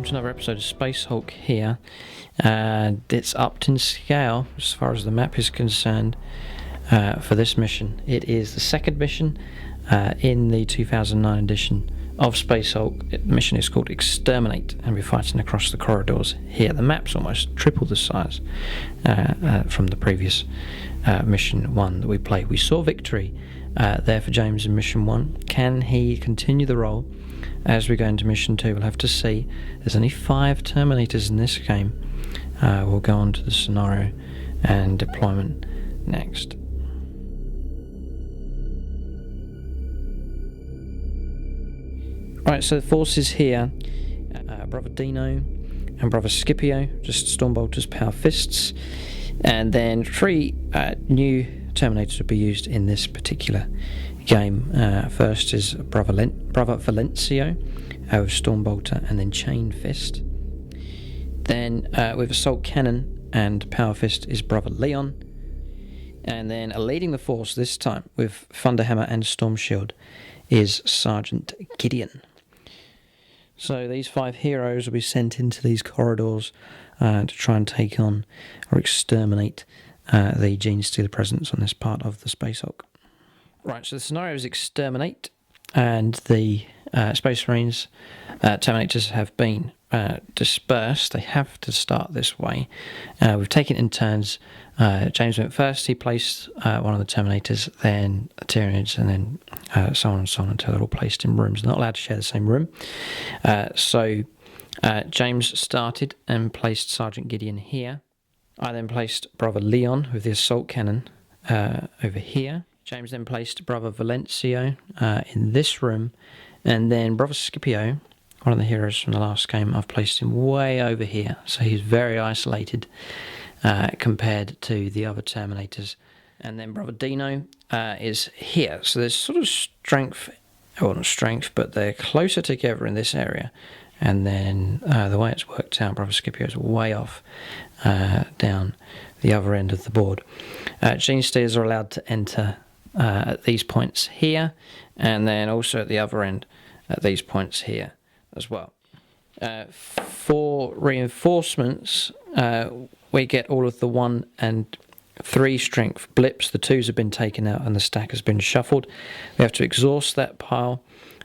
to another episode of Space Hulk here, and it's upped in scale as far as the map is concerned for this mission. It is the second mission in the 2009 edition of Space Hulk. The mission is called Exterminate, and we're fighting across the corridors here. The map's almost triple the size from the previous mission 1 that we played. We saw victory there for James in mission 1. Can he continue the role as we go into mission 2? We'll have to see. There's only 5 Terminators in this game. We'll go on to the scenario and deployment next. Right, so the forces here, Brother Dino and Brother Scipio, just Stormbolters, Power Fists, and then 3 new Terminators will be used in this particular game. First is Brother Valencio with Stormbolter and then Chain Fist. Then with Assault Cannon and Power Fist is Brother Leon. And then leading the force this time with Thunderhammer and Storm Shield is Sergeant Gideon. So these 5 heroes will be sent into these corridors to try and take on or exterminate the Gene Stealer presence on this part of the Space Hulk. Right, so the scenario is Exterminate, and the Space Marines Terminators have been dispersed. They have to start this way. We've taken it in turns. James went first. He placed one of the Terminators, then Tyranids, and then so on and so on until they're all placed in rooms. They're not allowed to share the same room. So James started and placed Sergeant Gideon here. I then placed Brother Leon with the Assault Cannon over here. James then placed Brother Valencio in this room, and then Brother Scipio, one of the heroes from the last game, I've placed him way over here, so he's very isolated compared to the other Terminators. And then Brother Dino is here, so there's sort of strength, well not strength, but they're closer together in this area. And then the way it's worked out, Brother Scipio is way off down the other end of the board. Gene Stealers are allowed to enter at these points here, and then also at the other end at these points here as well. For reinforcements, we get all of the 1 and 3 strength blips. The 2s have been taken out and the stack has been shuffled. We have to exhaust that pile,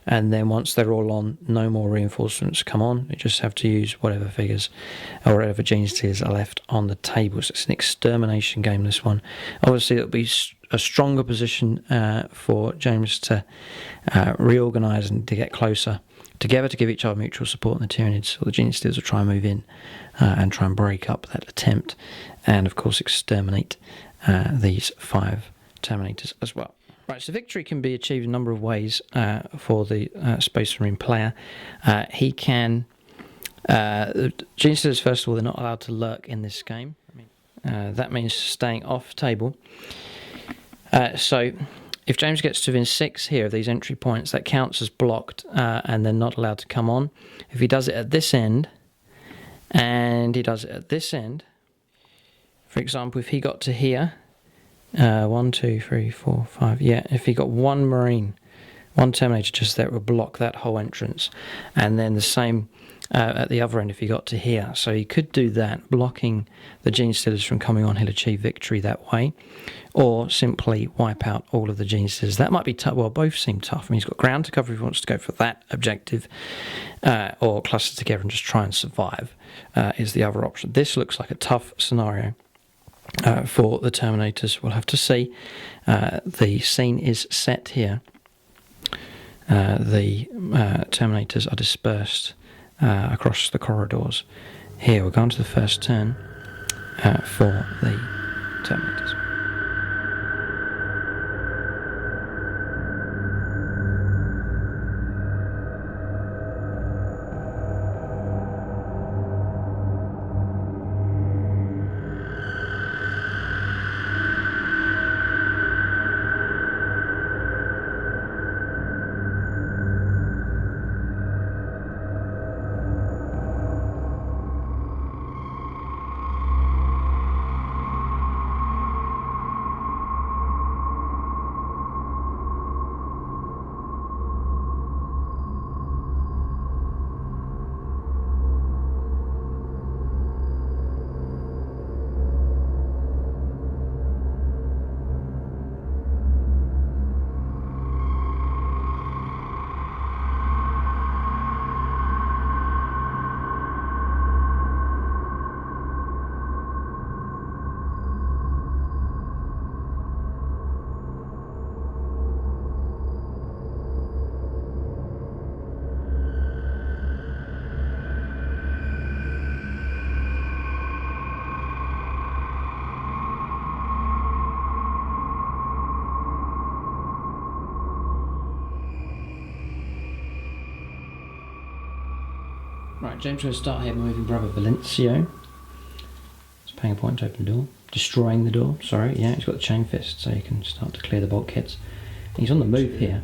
and then once they're all on, no more reinforcements come on. We just have to use whatever figures or whatever Gene Stealers are left on the table. So it's an extermination game, this one. Obviously it'll be a stronger position for James to reorganise and to get closer together to give each other mutual support, and the Tyranids or the Gene Stealers will try and move in and try and break up that attempt, and of course exterminate these 5 Terminators as well. Right, so victory can be achieved a number of ways for the Space Marine player. He can... Gene Stealers, first of all, they're not allowed to lurk in this game. That means staying off table. So if James gets to within 6 here of these entry points, that counts as blocked, and they're not allowed to come on. If he does it at this end, and he does it at this end, for example, if he got to here, 1, 2, 3, 4, 5, yeah, if he got 1 Marine, 1 Terminator just there, it would block that whole entrance. And then the same at the other end if he got to here. So he could do that, blocking the Gene Stealers from coming on. He'll achieve victory that way, or simply wipe out all of the Gene Stealers. That might be tough. Well, both seem tough. I mean, he's got ground to cover if he wants to go for that objective, or cluster together and just try and survive is the other option. This looks like a tough scenario for the Terminators. We'll have to see. The scene is set here. The Terminators are dispersed across the corridors. Here we're going to the first turn for the Terminators. Right, James going to start here moving Brother Valencio. He's paying a point to open the door. Destroying the door, sorry, yeah, he's got the chain fist, so he can start to clear the bulkheads. He's on the move here.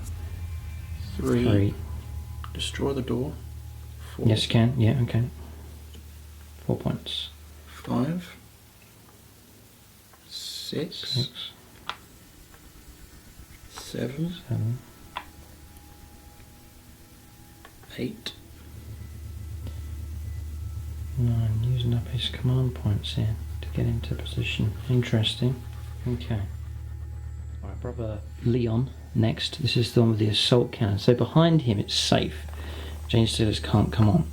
3. Destroy the door. 4. Yes, you can, yeah, okay. 4 points. 5. 6. 7. 8. 9, using up his command points here to get into position. Interesting. Okay. Alright, Brother Leon next. This is the one with the assault cannon. So behind him it's safe. Gene Stealers can't come on.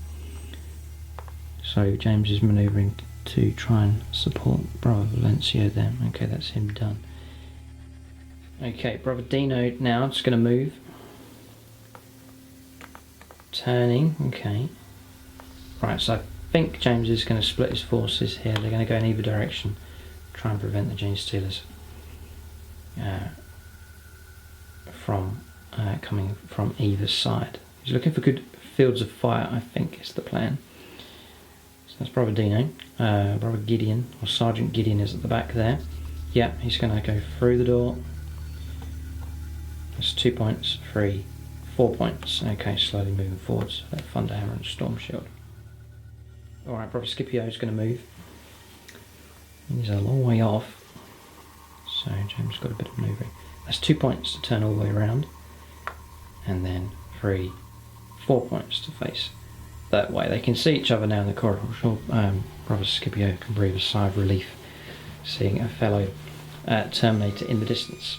So James is manoeuvring to try and support Brother Valencio there. Okay, that's him done. Okay, Brother Dino now just going to move. Turning, okay. Right, so I think James is going to split his forces here. They're going to go in either direction, try and prevent the Gene Stealers from coming from either side. He's looking for good fields of fire, I think is the plan. So that's Brother Dino. Brother Gideon, or Sergeant Gideon is at the back there. Yeah, he's going to go through the door. That's 2 points, 3, 4 points. Okay, slowly moving forwards. That Thunderhammer and Storm Shield. Alright, Brother Scipio is going to move. He's a long way off. So James got a bit of manoeuvring. That's 2 points to turn all the way around. And then 3, 4 points to face that way. They can see each other now in the corridor. I'm sure Brother Scipio can breathe a sigh of relief seeing a fellow Terminator in the distance.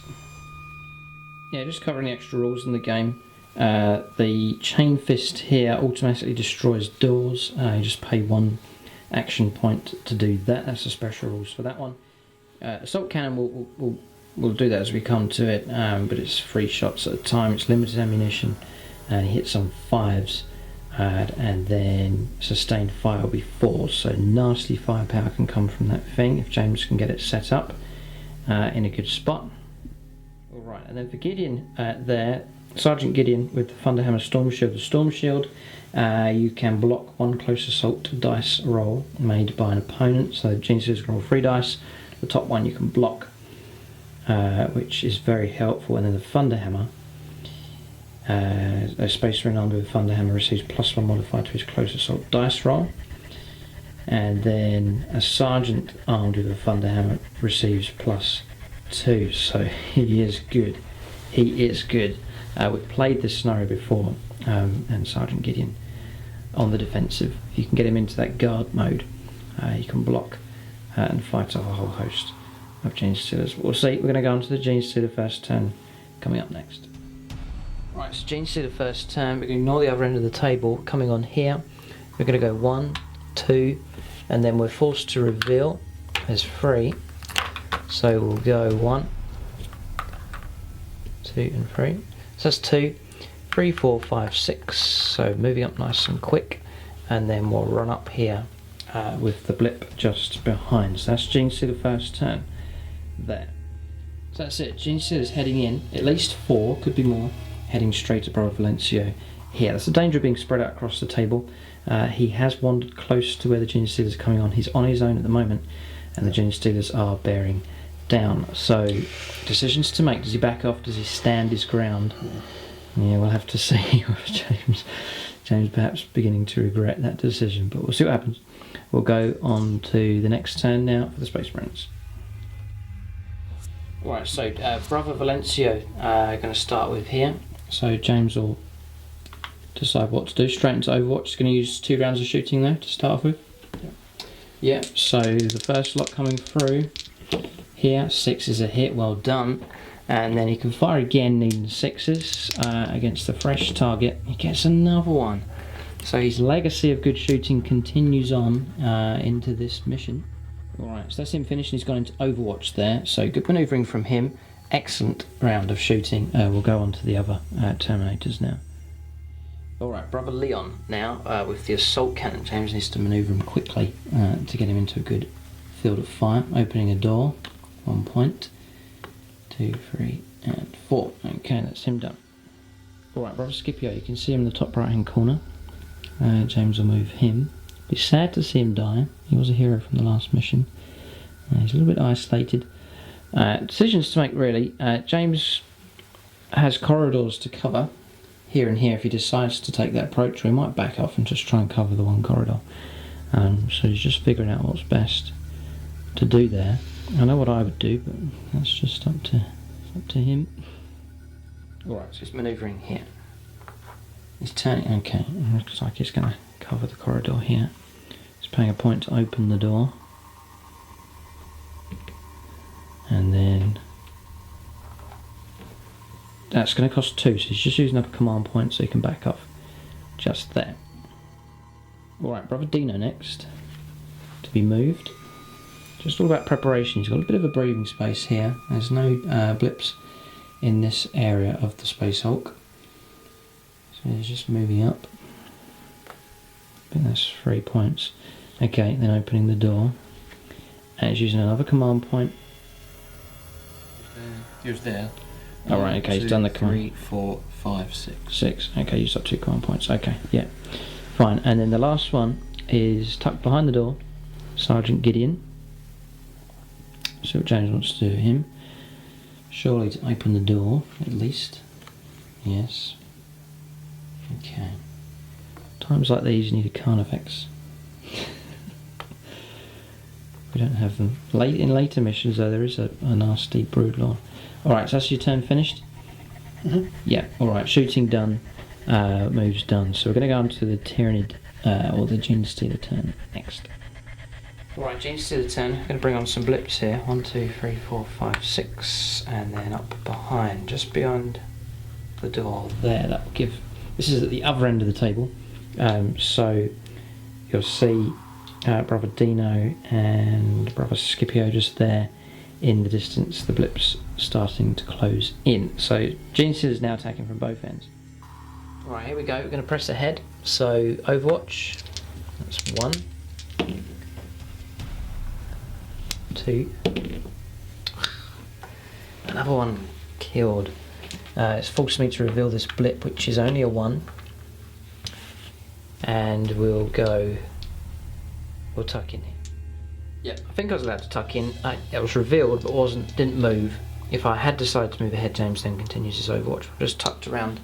Yeah, just covering the extra rules in the game. The chain fist here automatically destroys doors. You just pay 1 action point to do that. That's the special rules for that one. Assault cannon will do that as we come to it, but it's 3 shots at a time. It's limited ammunition, and he hits on 5s, and then sustained fire will be 4. So nasty firepower can come from that thing if James can get it set up in a good spot. Alright, and then for Gideon there, Sergeant Gideon with the Thunderhammer Storm Shield. The Storm Shield, you can block 1 close assault dice roll made by an opponent. So Gene Stealers can roll 3 dice. The top one you can block, which is very helpful. And then the Thunderhammer, a Space Marine armed with a Thunderhammer receives +1 modifier to his close assault dice roll. And then a Sergeant armed with a Thunderhammer receives +2. So he is good. He is good. We've played this scenario before, and Sergeant Gideon on the defensive. If you can get him into that guard mode, he can block and fight off a whole host of Gene Stealers. We'll see. We're going to go on to the Gene Stealer first turn coming up next. Right, so Gene Stealer first turn. We're going to ignore the other end of the table. Coming on here, we're going to go 1, 2, and then we're forced to reveal as 3. So we'll go 1, 2, and 3. So that's 2, 3, 4, 5, 6. So moving up nice and quick, and then we'll run up here with the blip just behind. So that's Gene Stealer first turn there. So that's it. Gene Stealer's heading in. At least 4, could be more, heading straight to Brother Valencio here. That's the danger of being spread out across the table. He has wandered close to where the Gene Stealers are coming on. He's on his own at the moment, and the Gene Stealers are bearing down. So decisions to make. Does he back off? Does he stand his ground? Yeah, we'll have to see. James perhaps beginning to regret that decision, but we'll see what happens. We'll go on to the next turn now for the Space Marines. Right, so Brother Valencio going to start with here. So James will decide what to do. Straight into Overwatch. He's going to use 2 rounds of shooting though to start off with. Yeah, so the first lot coming through here, 6 is a hit, well done. And then he can fire again, needing 6s against the fresh target. He gets another one. So his legacy of good shooting continues on into this mission. Alright, so that's him finished. He's gone into Overwatch there. So good manoeuvring from him. Excellent round of shooting. We'll go on to the other Terminators now. Alright, Brother Leon now with the assault cannon. James needs to manoeuvre him quickly to get him into a good field of fire. Opening a door, 1 point. 2, 3, and 4. Okay, that's him done. Alright, Brother Scipio, you can see him in the top right hand corner. James will move him. Be sad to see him die. He was a hero from the last mission. He's a little bit isolated. Decisions to make really. James has corridors to cover here and here if he decides to take that approach, or he might back off and just try and cover the one corridor. So he's just figuring out what's best to do there. I know what I would do, but that's just up to him. Alright, so he's manoeuvring here. He's turning, okay, looks like he's going to cover the corridor here. He's paying a point to open the door. And then that's going to cost 2, so he's just using up a command point so he can back off just there. Alright, Brother Dino next to be moved. Just all about preparation. He's got a bit of a breathing space here. There's no blips in this area of the Space Hulk. So he's just moving up. I think that's 3 points. Okay, then opening the door. And he's using another command point. He was there. Alright, okay, he's done the command. 3, 4, 5, 6. 6. Okay, used up 2 command points. Okay, yeah. Fine. And then the last one is tucked behind the door. Sergeant Gideon. See what James wants to do with him. Surely to open the door, at least. Yes. Okay. Times like these you need a Carnifex. We don't have them. In later missions though, there is a nasty Broodlord. Alright, so that's your turn finished? Mm-hmm. Yeah, alright, shooting done, moves done. So we're going to go on to the Tyrannid, or the Gene Stealer turn next. Alright, Gene Stealer turn. I'm going to bring on some blips here. 1, 2, 3, 4, 5, 6, and then up behind, just beyond the door there. That will give. This is at the other end of the table, so you'll see Brother Dino and Brother Scipio just there in the distance. The blips starting to close in. So Gene Stealer is now attacking from both ends. Alright, here we go. We're going to press ahead. So Overwatch. That's 1. 2. Another one killed. It's forced me to reveal this blip, which is only a 1. And we'll tuck in here. Yep, I think I was allowed to tuck in. It was revealed, but didn't move. If I had decided to move ahead, James then continues his Overwatch. I've just tucked around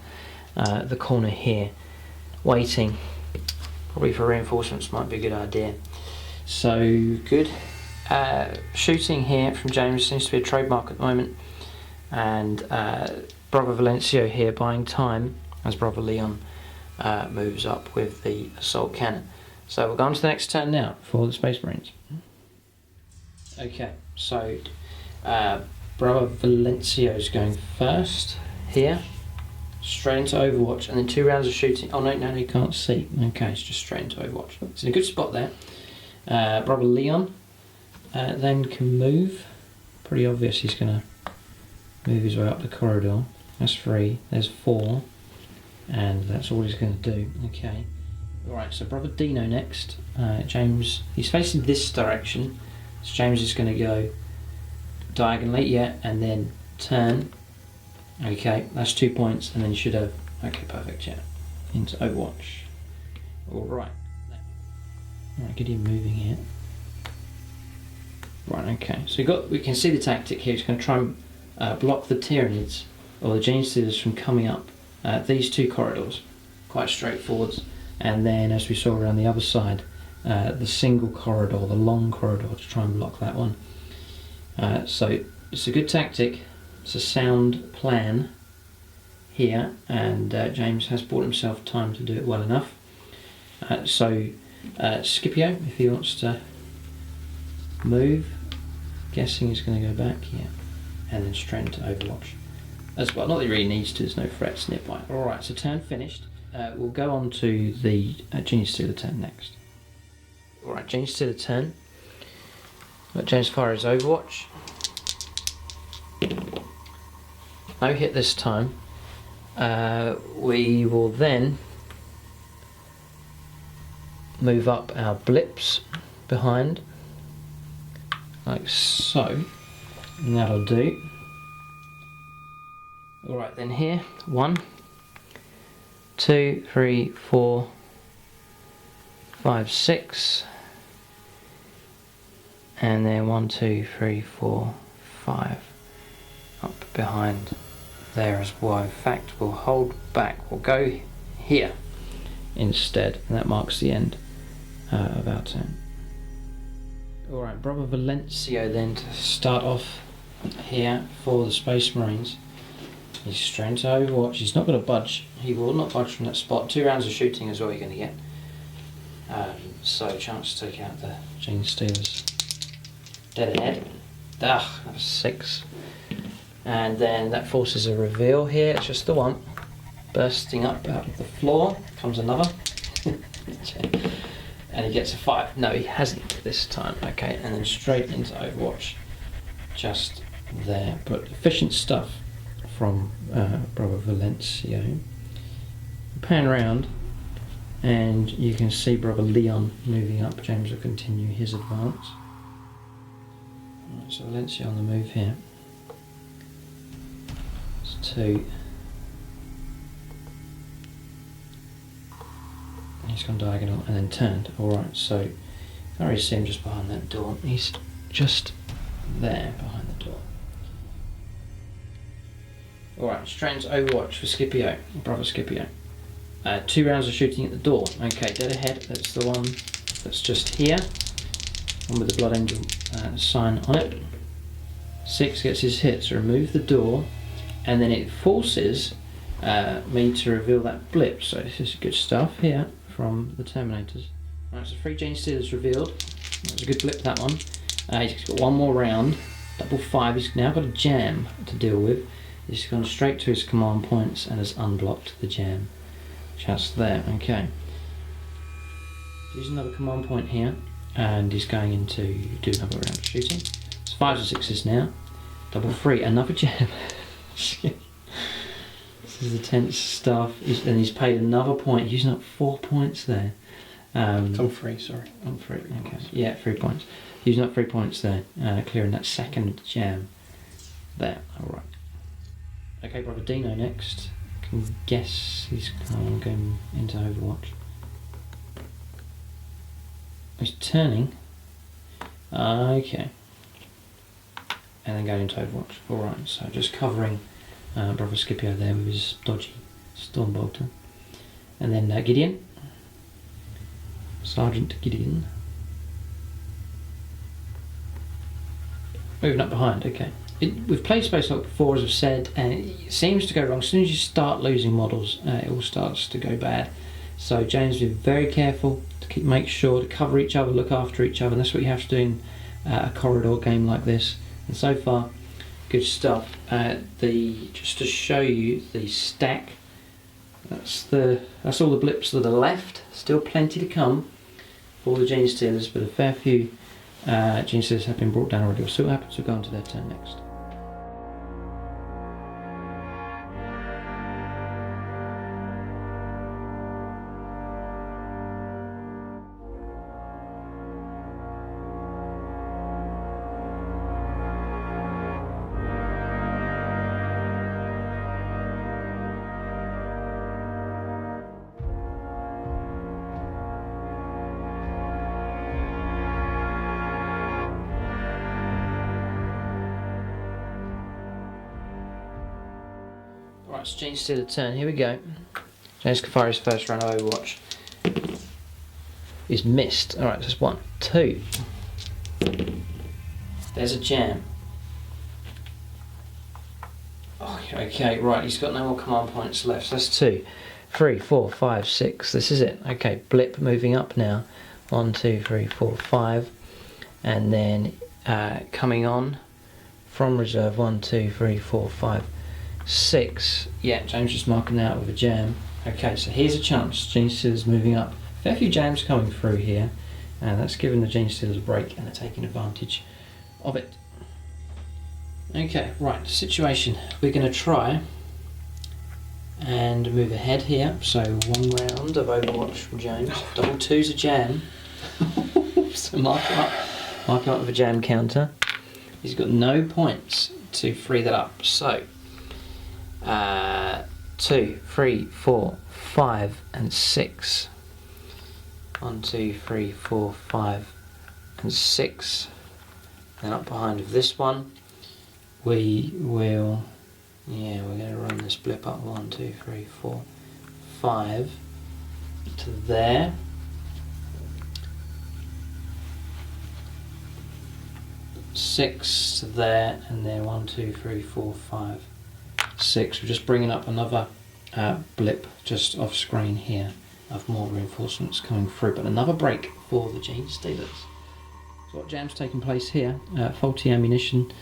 the corner here, waiting. Probably for reinforcements might be a good idea. So, good. Shooting here from James seems to be a trademark at the moment, and Brother Valencio here buying time as Brother Leon moves up with the assault cannon. So we'll go on to the next turn now for the Space Marines. Okay, so Brother Valencio is going first here, straight into Overwatch, and then 2 rounds of shooting. Oh no, you can't see. Okay, it's just straight into Overwatch. It's in a good spot there. Brother Leon then can move. Pretty obvious he's going to move his way up the corridor. That's 3. There's 4. And that's all he's going to do. Okay. Alright, so Brother Dino next. James, he's facing this direction. So James is going to go diagonally, yeah, and then turn. Okay, that's 2 points, and then you should have. Okay, perfect, yeah. Into Overwatch. Alright. Alright, get him moving here. Right, okay. So we can see the tactic here. He's going to try and block the Tyrannids, or the Gene Stealers, from coming up these 2 corridors. Quite straightforward. And then, as we saw around the other side, the single corridor, the long corridor, to try and block that one. So it's a good tactic. It's a sound plan here, and James has bought himself time to do it well enough. So Scipio, if he wants to move, guessing he's going to go back, yeah, and then straight into Overwatch as well. Not that he really needs to, there's no threats nearby. Alright, so turn finished. We'll go on to the Gene Stealer turn next. Alright, Gene Stealer turn. Let James fire his Overwatch. No hit this time. We will then move up our blips behind, like so, and that'll do. Alright then, here, 1, 2, 3, 4, 5, 6. And then 1, 2, 3, 4, 5. Up behind there as well. In fact, we'll hold back. We'll go here instead, and that marks the end of our turn. Alright, Bravo Valencio then to start off here for the Space Marines. He's straight to Overwatch. He's not going to budge. He will not budge from that spot. 2 rounds of shooting is all you're going to get. So chance to take out the Gene Stealers. Dead ahead. That was 6. And then that forces a reveal here. It's just the one. Bursting up out of the floor. Comes another. And he gets a 5. No, he hasn't this time. Okay, and then straight into Overwatch. Just there. But efficient stuff from Bravo Valencio. Pan around, and you can see Bravo Leon moving up. James will continue his advance. Right, so Valencio on the move here. It's 2. He's gone diagonal and then turned. Alright, so I already see him just behind that door. He's just there behind the door. Alright, straight into Overwatch for Scipio, Bravo Scipio. 2 rounds of shooting at the door. Okay, dead ahead, that's the one that's just here. One with the Blood Angel sign on it. 6 gets his hit, so remove the door, and then it forces me to reveal that blip. So this is good stuff here from the Terminators. Right, so 3 Gene Stealers revealed. That was a good blip, that one. He's got one more round, double 5. He's now got a jam to deal with. He's gone straight to his command points and has unblocked the jam. Just there, okay. Use another command point here, and he's going into do another round of shooting. It's 5s and 6s now. Double 3, another jam. This is the tense stuff, and he's paid another point, using up 4 points there. On 3, sorry. On 3, okay. Yeah, 3 points. Using up 3 points there, clearing that second jam. There, alright. Okay, Brother Dino next. I can guess he's going into Overwatch. He's turning. Okay. And then going into Overwatch. Alright, so just covering Brother Scipio there with his dodgy Stormbolter. And then Gideon. Sergeant Gideon. Moving up behind, okay. We've played Space Hulk before, as I've said, and it seems to go wrong. As soon as you start losing models, it all starts to go bad. So James, be very careful to make sure to cover each other, look after each other, and that's what you have to do in a corridor game like this. And so far, good stuff. Just to show you the stack, that's all the blips to the left. Still plenty to come for the Gene Stealers, but a fair few Gene Stealers have been brought down already. We'll see what happens. We'll go on to their turn next. Right, so Gene Stealer turn, here we go. James Kafari's first round of Overwatch is missed. Alright, that's 1, 2. There's a jam. Oh, okay, right, he's got no more command points left. So that's 2, 3, 4, 5, 6. This is it. Okay, blip moving up now. 1, 2, 3, 4, 5. And then coming on from reserve. 1, 2, 3, 4, 5. 6. Yeah, James just marking that out with a jam. Okay, so here's a chance. Gene Stealers moving up. Fair few jams coming through here, and that's giving the Gene Stealers a break, and they're taking advantage of it. Okay, right, situation. We're going to try and move ahead here. So 1 round of Overwatch from James. Double 2's a jam. So mark it up with a jam counter. He's got no points to free that up. So 2, 3, 4, 5 and 6. 1, 2, 3, 4, 5, and 6. Then up behind of this one, we will, we're going to run this blip up 1, 2, 3, 4, 5 to there. Six to there, and then 1, 2, 3, 4, 5, 6. We're just bringing up another blip just off screen here of more reinforcements coming through, but another break for the Gene Stealers. So what jam's taking place here? Faulty ammunition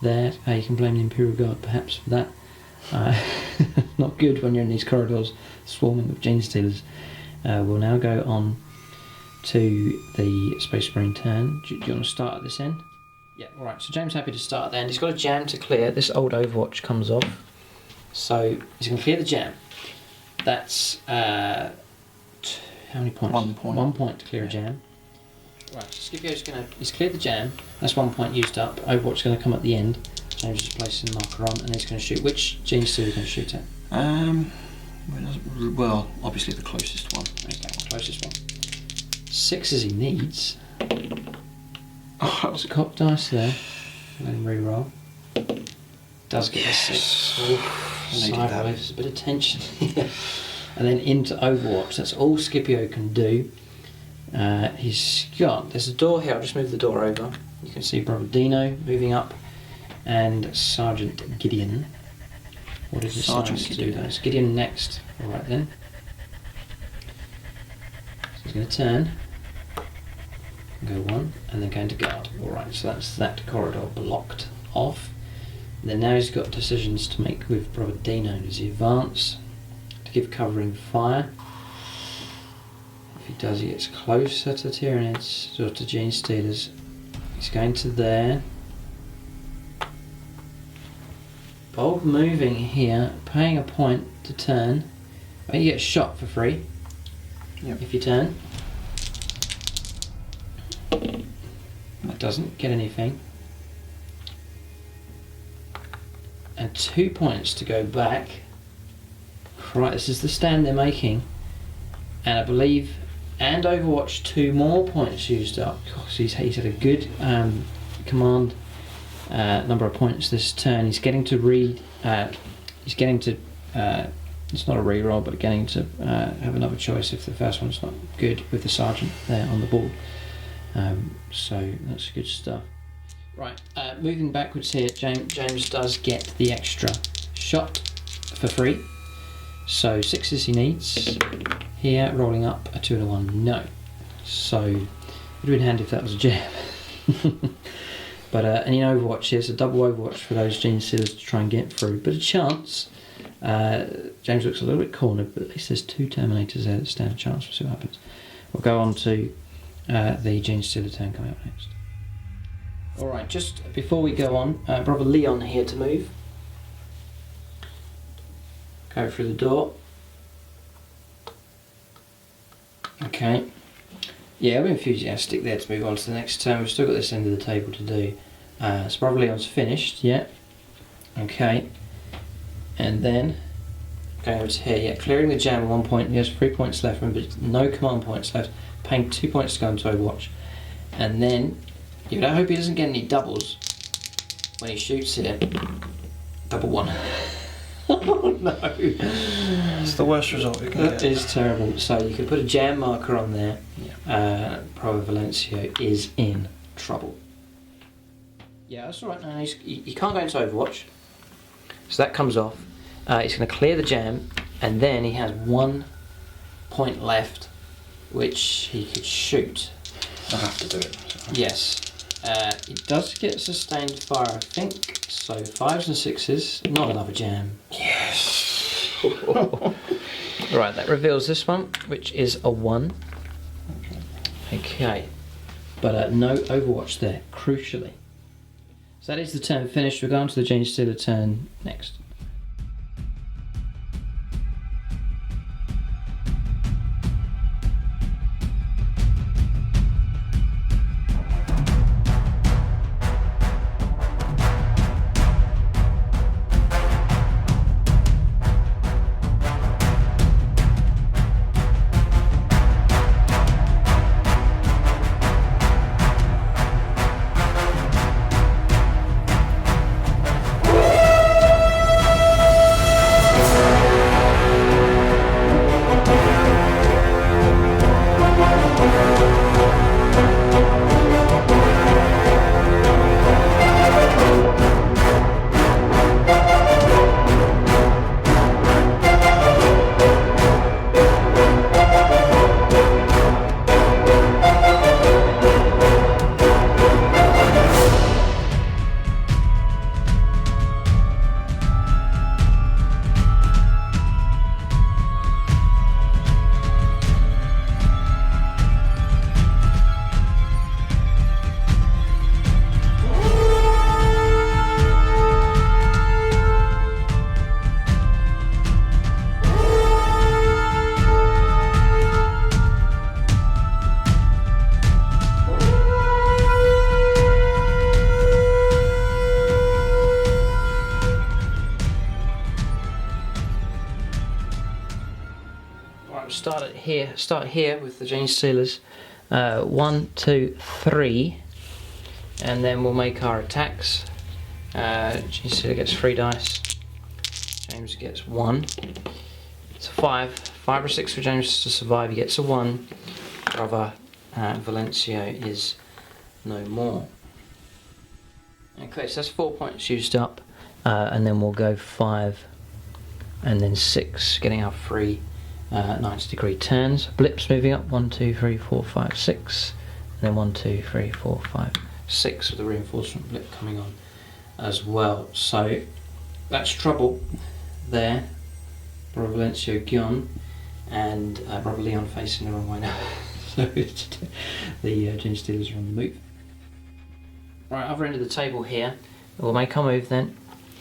there. You can blame the Imperial Guard perhaps for that. Not good when you're in these corridors swarming with Gene Stealers. We'll now go on to the Space Marine turn. Do you want to start at this end? Yeah, alright, so James happy to start at the end. He's got a jam to clear. This old Overwatch comes off. So he's going to clear the jam. That's how many points? 1 point. 1 point to clear a jam. Right, so Scipio's he's cleared the jam. That's 1 point used up. Overwatch's going to come at the end. James is placing the marker on, and he's going to shoot. Which Gene Stealer are you going to shoot at? Well, obviously the closest one. Okay, closest one. 6 as he needs. Oh, that was a cop dice there. Let him re-roll. Does get a 6. Sideways, a bit of tension here. And then into Overwatch. That's all Scipio can do. There's a door here. I'll just move the door over. You can see Brother Dino moving up, and Sergeant Gideon. What does the Sergeant do? That's Gideon next. All right then. So he's going to turn. Go 1 and then go into guard. Alright, so that's that corridor blocked off. And then now he's got decisions to make with Brother Dino. Does he advance to give covering fire? If he does, he gets closer to Tyranids or to Gene Stealers. He's going to there. Bold moving here, paying a point to turn. You get shot for free. Yep. If you turn. That doesn't get anything. And 2 points to go back. Right, this is the stand they're making. And I believe, and Overwatch, 2 more points used up. So he's had a good command number of points this turn. He's getting to it's not a re-roll, but getting to have another choice if the first one's not good with the Sergeant there on the board. So that's good stuff. Right, moving backwards here, James does get the extra shot for free. So 6 he needs. Here, rolling up a 2 and a 1, no. So it would have been handy if that was a jam. But and in Overwatch, it's a double Overwatch for those Gene Stealers to try and get through. But a chance. James looks a little bit cornered, but at least there's 2 Terminators there that stand a chance. We'll see what happens. We'll go on to the Gene Stealer turn coming up next. Alright, just before we go on, Brother Leon here to move. Go through the door. Okay. Yeah, we're enthusiastic there to move on to the next turn. We've still got this end of the table to do. So Brother Leon's finished, yeah. Okay. And then going over to here, yeah, clearing the jam at 1 point. He has 3 points left, remember, no command points left. Paying 2 points to go into Overwatch. And then, you know, I hope he doesn't get any doubles when he shoots here. Double 1. Oh no! It's the worst result you can get. That is terrible. So you can put a jam marker on there. Yeah. Bravo Valencio is in trouble. Yeah, that's alright. No, he can't go into Overwatch. So that comes off. He's going to clear the jam, and then he has 1 point left, which he could shoot. I have to do it. So. Yes. It does get sustained fire, I think. So 5s and 6s, not another jam. Yes. Right, that reveals this one, which is a 1. Okay. But no Overwatch there, crucially. So that is the turn finished. We're going to the Gene Stealer turn next. we'll start it here. Start here with the Gene Stealers. 1, 2, 3, and then we'll make our attacks. Gene Stealer gets 3 dice. James gets 1. It's a 5. 5 or 6 for James to survive. He gets a 1. Brother Valencio is no more. Okay, so that's 4 points used up, and then we'll go 5 and then 6, getting our 3 90-degree turns. Blips moving up, 1, 2, 3, 4, 5, 6, and then 1, 2, 3, 4, 5, 6 with the reinforcement blip coming on as well. So that's trouble there. Brother Valencio gone, and Brother Leon facing the wrong way now. So the Gene Stealers are on the move. Right, other end of the table here. We'll make our move then,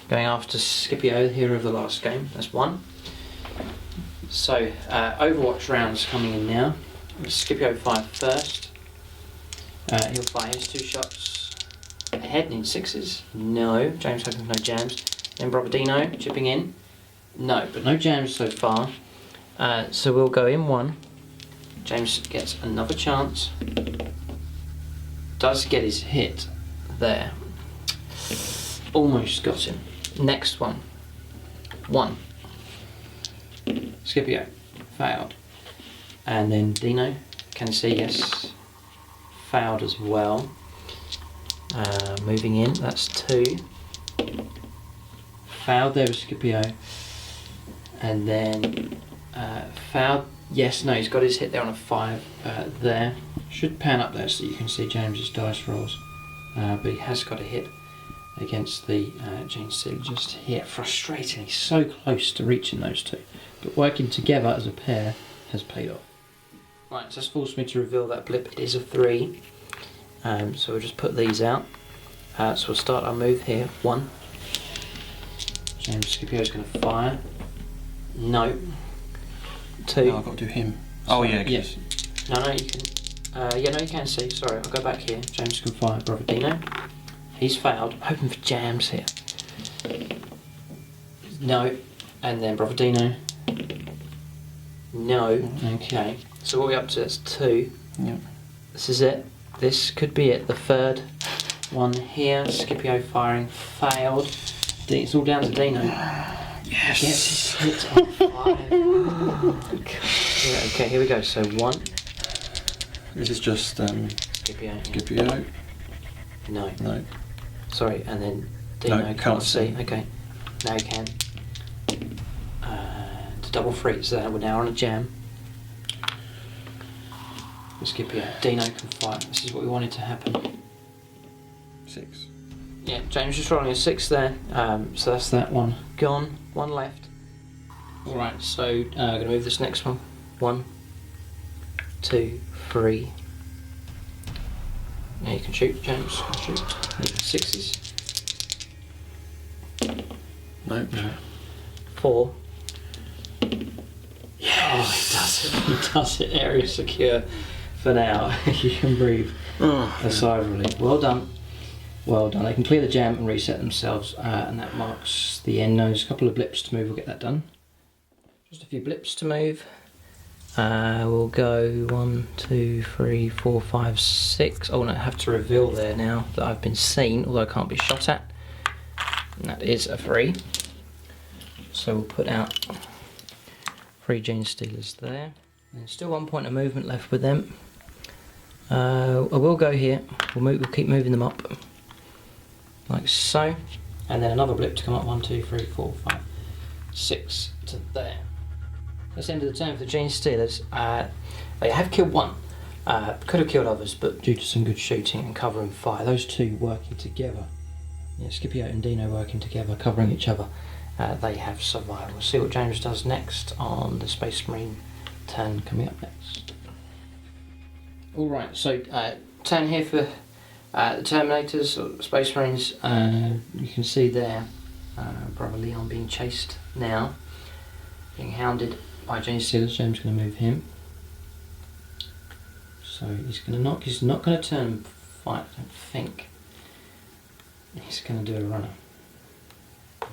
going after Scipio, the hero of the last game. That's 1. So Overwatch rounds coming in now. Scipio fire first. He'll fire his 2 shots ahead, needs 6s. No. James hoping for no jams. Then Brother Dino chipping in. No, but no jams so far. So we'll go in 1. James gets another chance. Does get his hit there. Almost got him. Next one. 1. Scipio. Failed. And then Dino. Can see, yes. Failed as well. Moving in. That's 2. Failed there with Scipio. And then failed. Yes, no, he's got his hit there on a 5 there. Should pan up there so you can see James's dice rolls. But he has got a hit against the Gene Stealer just here. Frustrating, he's so close to reaching those 2. But working together as a pair has paid off. Right, so that's forced me to reveal that blip. It is a 3. So we'll just put these out. So we'll start our move here. 1. James Scipio's going to fire. No. 2. No, I've got to do him. Oh yeah, yes. No, you can. Yeah, no, you can see. Sorry, I'll go back here. James can fire Brother Dino. He's failed. I'm hoping for jams here. No. And then Brother Dino. No. Okay. So what are we up to? That's 2. Yep. This is it. This could be it. The 3rd one here. Scipio firing. Failed. It's all down to Dino. Yes. Gets his hit on 5. Yeah, okay, here we go. So 1. This is just Scipio. Scipio. No. No. Sorry, and then Dino No, can't see. Okay. Now you can. To double 3, so we're now on a jam. Scipio. Dino can fight. This is what we wanted to happen. 6. Yeah, James just rolling a 6 there. So that's that one gone. 1 left. Alright, so I'm going to move this next one. 1, 2, 3. Now you can shoot, James. Shoot. Need 6s. No. 4. Yeah, oh, he does it. He does it. Area secure for now. You can breathe a sigh of relief. Well done. Well done. They can clear the jam and reset themselves, and that marks the end. Now there's a couple of blips to move. We'll get that done. Just a few blips to move. We'll go 1, 2, 3, 4, 5, 6. Oh, no, I have to reveal there now that I've been seen, although I can't be shot at. And that is a 3. So we'll put out 3 Gene Stealers there. And there's still 1 point of movement left with them. I will go here. We'll keep moving them up. Like so. And then another blip to come up. 1, 2, 3, 4, 5, 6 to there. That's the end of the turn for the Gene Stealers. They have killed 1. Could have killed others, but due to some good shooting and covering fire, those 2 working together, yeah, Scipio and Dino working together, covering each other, they have survived. We'll see what James does next on the Space Marine turn coming up next. Alright, so turn here for the Terminators, or Space Marines. You can see there Brother Leon being chased now, being hounded by Gene Stealers. James going to move him. So he's going to knock. He's not going to turn and fight, I don't think. He's going to do a runner.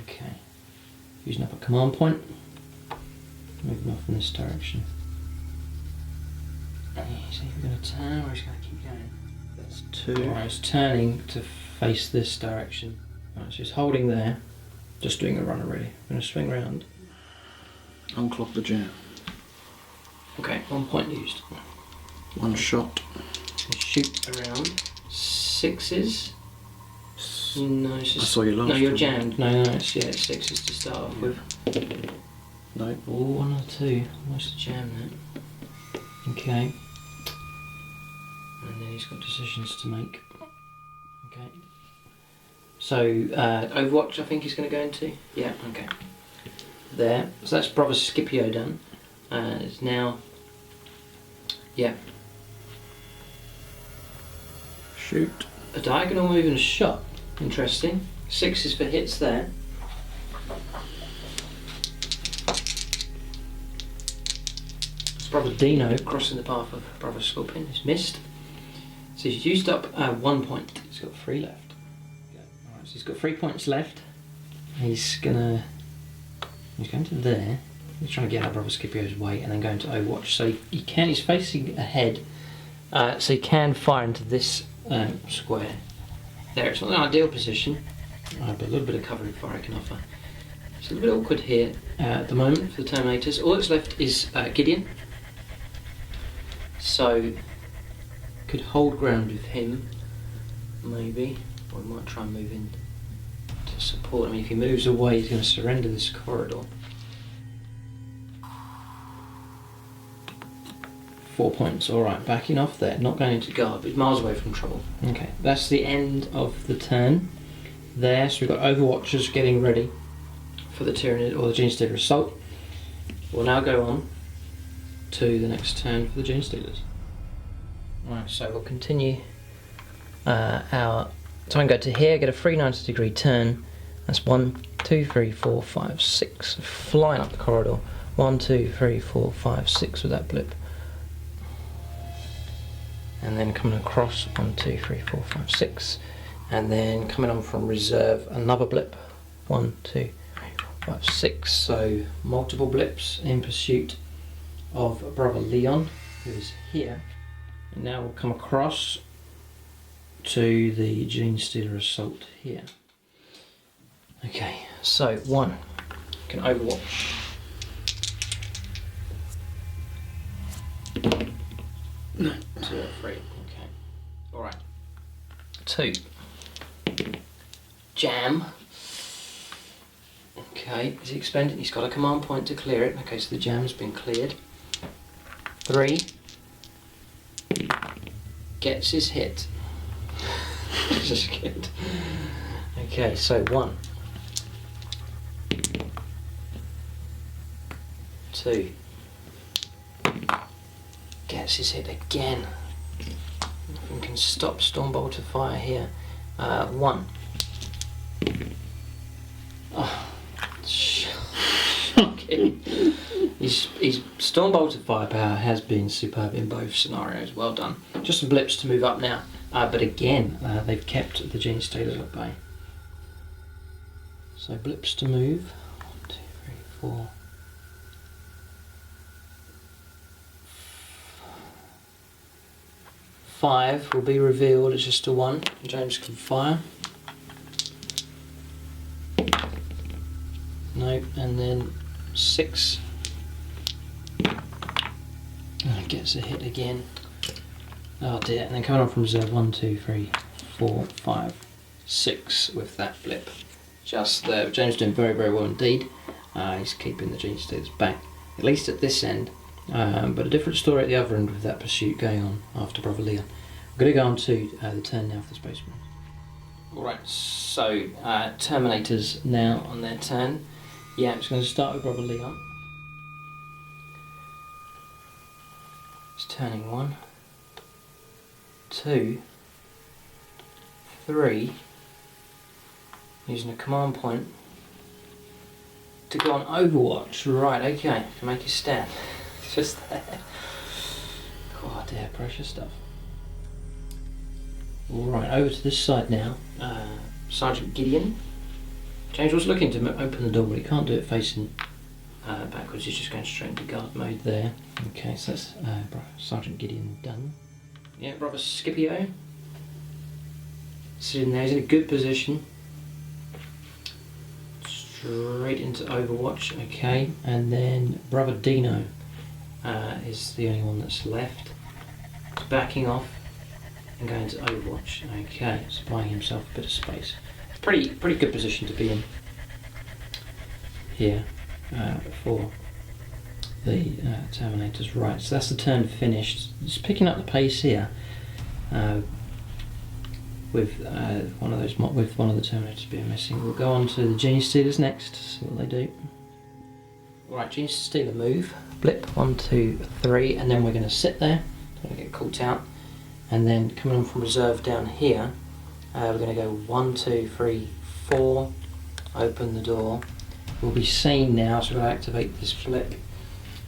Okay. Using up a command point. Moving off in this direction. Is he going to turn or is he going to keep going? That's 2. Alright, it's turning to face this direction. Right, so he's holding there, just doing a run already. I'm going to swing round. Unclock the jam. Okay, 1 point used. 1 shot. Shoot around. 6s. No, it's just. I saw you last No, you're time. jammed. No, it's 6s to start off with. No. Oh, 1 or 2. What's the jam there? Okay. And then he's got decisions to make. Okay. So, Overwatch I think he's going to go into. Yeah, okay. There. So that's Brother Scipio done. It's now. Yeah. Shoot. A diagonal move and a shot. Interesting. 6s for hits there. It's Brother Dino crossing the path of Brother Scorpion. He's missed. So he's used up 1 point. He's got 3 left. Alright, so he's got 3 points left. He's going to there. He's trying to get out of Brother Scipio's way and then going to Overwatch. So he's facing ahead. So he can fire into this square. There, it's not an ideal position, but a little bit of cover and fire I can offer. It's a little bit awkward here at the moment for the Terminators. All that's left is Gideon. So, could hold ground with him, maybe. Or we might try and move in to support. I mean, if he moves away, he's going to surrender this corridor. 4 points, alright, backing off there, not going into guard, but miles away from trouble. Okay, that's the end of the turn there, so we've got Overwatchers getting ready for the Tyranid or the Gene Stealer Assault. We'll now go on to the next turn for the Gene Stealers. Right, so we'll continue our time, go to here, get a 390-degree turn. That's 1, 2, 3, 4, 5, 6, flying up the corridor. 1, 2, 3, 4, 5, 6 with that blip. And then coming across 1, 2, 3, 4, 5, 6, and then coming on from reserve another blip 1, 2, 3, 4, 5, 6. So multiple blips in pursuit of Brother Leon, who is here. And now we'll come across to the Gene Stealer Assault here. Okay, so 1 can Overwatch. 2 or 3, okay. Alright. 2. Jam. Okay, is he expending? He's got a command point to clear it. Okay, so the jam's been cleared. 3. Gets his hit. This is good. Okay, so 1. 2. Gets his hit again. Nothing can stop Stormbolter fire here. 1. Oh, shocking. His Stormbolter firepower has been superb in both scenarios. Well done. Just some blips to move up now. But again, they've kept the Gene Stealers at bay. So blips to move. 1, 2, 3, 4. 5 will be revealed as just a 1. James can fire. Nope, and then 6. Gets a hit again. Oh dear, and then coming on from reserve 1, 2, 3, 4, 5, 6 with that blip. Just there. James doing very, very well indeed. He's keeping the Gene Stealers back, at least at this end. But a different story at the other end with that pursuit going on after Brother Leon. We're going to go on to the turn now for the Space Marines. Alright, so Terminators now on their turn. Yeah, it's going to start with Brother Leon. It's turning 1, 2, 3, using a command point to go on Overwatch. Right, okay, can make his stand. It's just there. Oh dear, precious stuff. Alright, over to this side now. Sergeant Gideon. James was looking to open the door, but he can't do it facing backwards, he's just going straight into guard mode there. Okay, so that's Sergeant Gideon done. Yeah, Brother Scipio. Sitting there, he's in a good position. Straight into Overwatch, okay, and then Brother Dino is the only one that's left. He's backing off and going to Overwatch, okay, so buying himself a bit of space. Pretty good position to be in here for the Terminators. Right, so that's the turn finished. Just picking up the pace here with one of the Terminators being missing. We'll go on to the Genie Stealers next, see what they do. Right, Genie Stealer move, blip, 1, 2, 3, and then we're going to sit there, don't get caught out, and then coming on from reserve down here, we're going to go 1, 2, 3, 4, open the door. We'll be seen now, so we'll activate this blip.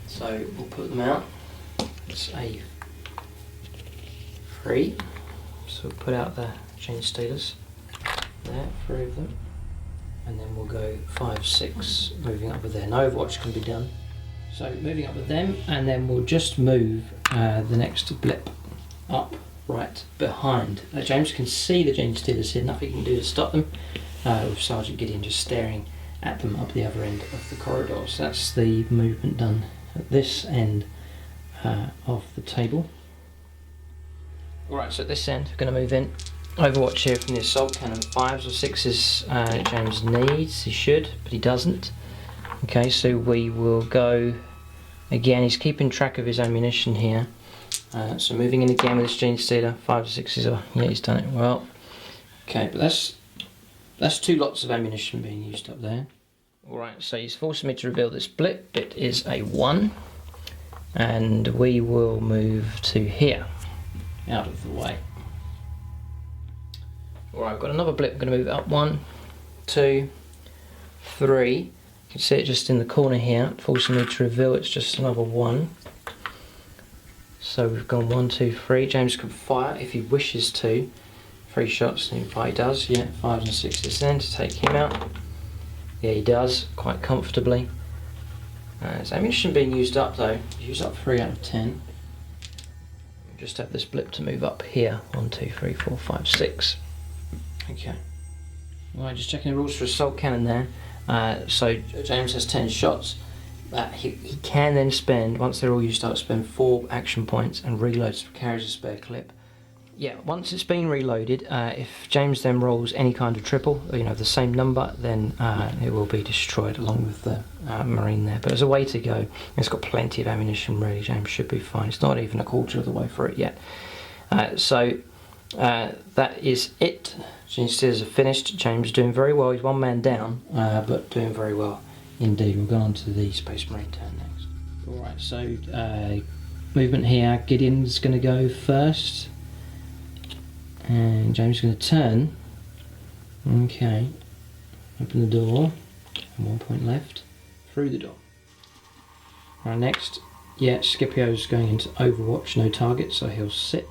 So we'll put them out. It's a 3. So we'll put out the Genie Stealers. There, 3 of them. And then we'll go 5, 6, moving up with there. No Overwatch can be done. So moving up with them, and then we'll just move the next blip up right behind. James can see the Genie Stealers here, nothing he can do to stop them, with Sergeant Gideon just staring at them up the other end of the corridor. So that's the movement done at this end of the table. Alright, so at this end we're going to move in. Overwatch here from the assault cannon. 5s or 6s James needs, he should, but he doesn't. Okay, so we will go again, he's keeping track of his ammunition here. So moving in again with this Genie Stealer, 5s, 6s, yeah, he's done it well. Okay, but that's 2 lots of ammunition being used up there. Alright, so he's forcing me to reveal this blip. It is a 1. And we will move to here, out of the way. Alright, I've got another blip, I'm going to move it up 1, 2, 3. You can see it just in the corner here, forcing me to reveal it's just another 1. So we've gone 1, 2, 3. James can fire if he wishes to. 3 shots, and he does, yeah, 5s and 6s then to take him out. Yeah, he does, quite comfortably. His ammunition being used up though, use up 3 out of 10. We just have this blip to move up here, 1, 2, 3, 4, 5, 6. Okay. Right, just checking the rules for assault cannon there. So James has 10 shots. He can then spend, once they're all used up, spend 4 action points and reloads, carries a spare clip. Yeah, once it's been reloaded, if James then rolls any kind of triple, the same number, then it will be destroyed along with the Marine there. But there's a way to go. It's got plenty of ammunition really, James should be fine. It's not even a quarter of the way through it yet. So that is it. Genie Stealers are finished. James doing very well. He's 1 man down, but doing very well indeed. We'll go on to the Space Marine turn next. Alright, so movement here. Gideon's going to go first. And James is going to turn. Okay. Open the door. And 1 point left. Through the door. Right, next. Yeah, Scipio's going into Overwatch. No target, so he'll sit.